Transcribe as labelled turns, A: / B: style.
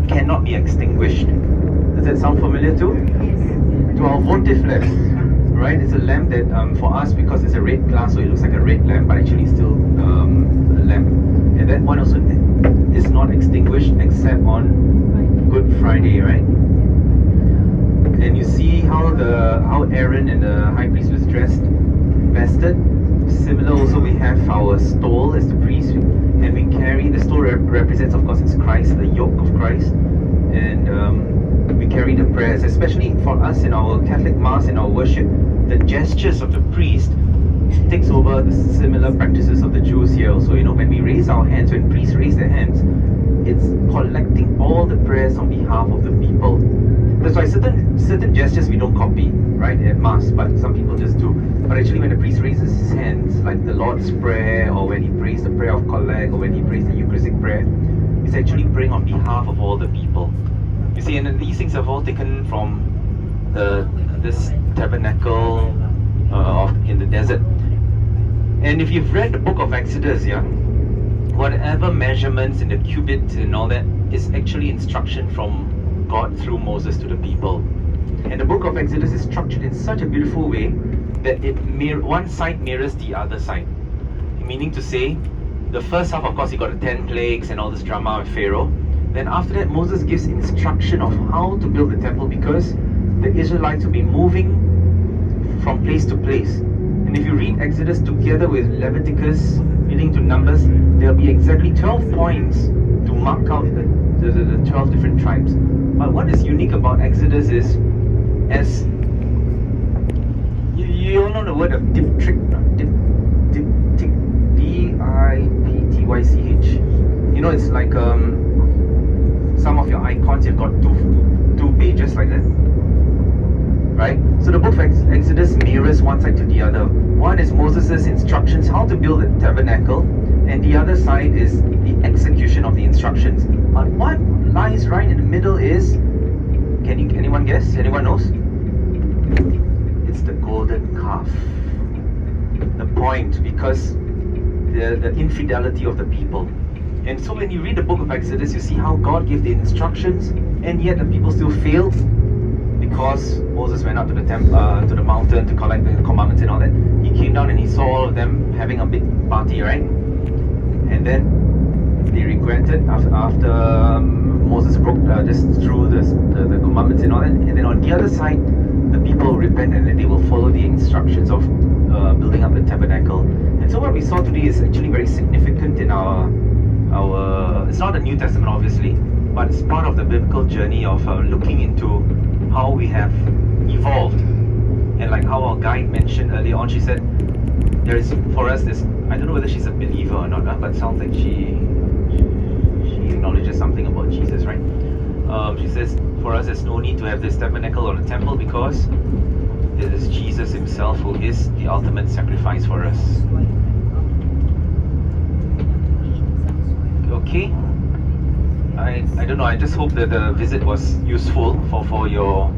A: cannot be extinguished. Does that sound familiar too? To our votive lamp, right? It's a lamp that for us, because it's a red glass, so it looks like a red lamp, but actually it's still a lamp. And that one also is not extinguished except on Good Friday, right? And you see how Aaron and the high priest was dressed, vested. Similar also, we have our stole as the priest, and we carry the stole represents, of course, it's Christ, the yoke of Christ, and we carry the prayers, especially for us in our Catholic Mass, in our worship. The gestures of the priest takes over the similar practices of the Jews here also. When we raise our hands, when priests raise their hands, it's collecting all the prayers on behalf of the people. That's why certain gestures we don't copy, right, at Mass, but some people just do. But actually, when the priest raises his hands, like the Lord's Prayer, or when he prays the prayer of collect, or when he prays the Eucharistic prayer, he's actually praying on behalf of all the people. You see, and these things have all taken from this tabernacle in the desert. And if you've read the book of Exodus, whatever measurements in the cubit and all that is actually instruction from God through Moses to the people. And the book of Exodus is structured in such a beautiful way that one side mirrors the other side. Meaning to say, the first half, of course, you got the 10 plagues and all this drama with Pharaoh. Then after that, Moses gives instruction of how to build the temple, because the Israelites will be moving from place to place. And if you read Exodus together with Leviticus, leading to Numbers, there'll be exactly 12 points to mark out the 12 different tribes. But what is unique about Exodus is, as you all know the word of diptych, D-I-P-T-Y-C-H. It's like some of your icons, you've got two pages like that, right? So the book of Exodus mirrors one side to the other. One is Moses' instructions how to build a tabernacle, and the other side is the execution of the instructions. But what lies right in the middle is, anyone guess? Anyone knows? It's the golden calf. The point, because the infidelity of the people. And so when you read the book of Exodus, you see how God gave the instructions, and yet the people still failed, because Moses went up to the mountain to collect the commandments and all that. He came down and he saw all of them having a big party, right? And then they regretted after Moses just threw the commandments and all that. And then on the other side, the people repent, and then they will follow the instructions of building up the tabernacle. And so what we saw today is actually very significant in our it's not the New Testament, obviously, but it's part of the biblical journey of looking into how we have evolved. And like how our guide mentioned earlier on, she said there is, for us, this, I don't know whether she's a believer or not, but it sounds like she acknowledges something about Jesus, right? She says, for us, there's no need to have this tabernacle or a temple, because it is Jesus himself who is the ultimate sacrifice for us. Okay, I don't know, I just hope that the visit was useful for your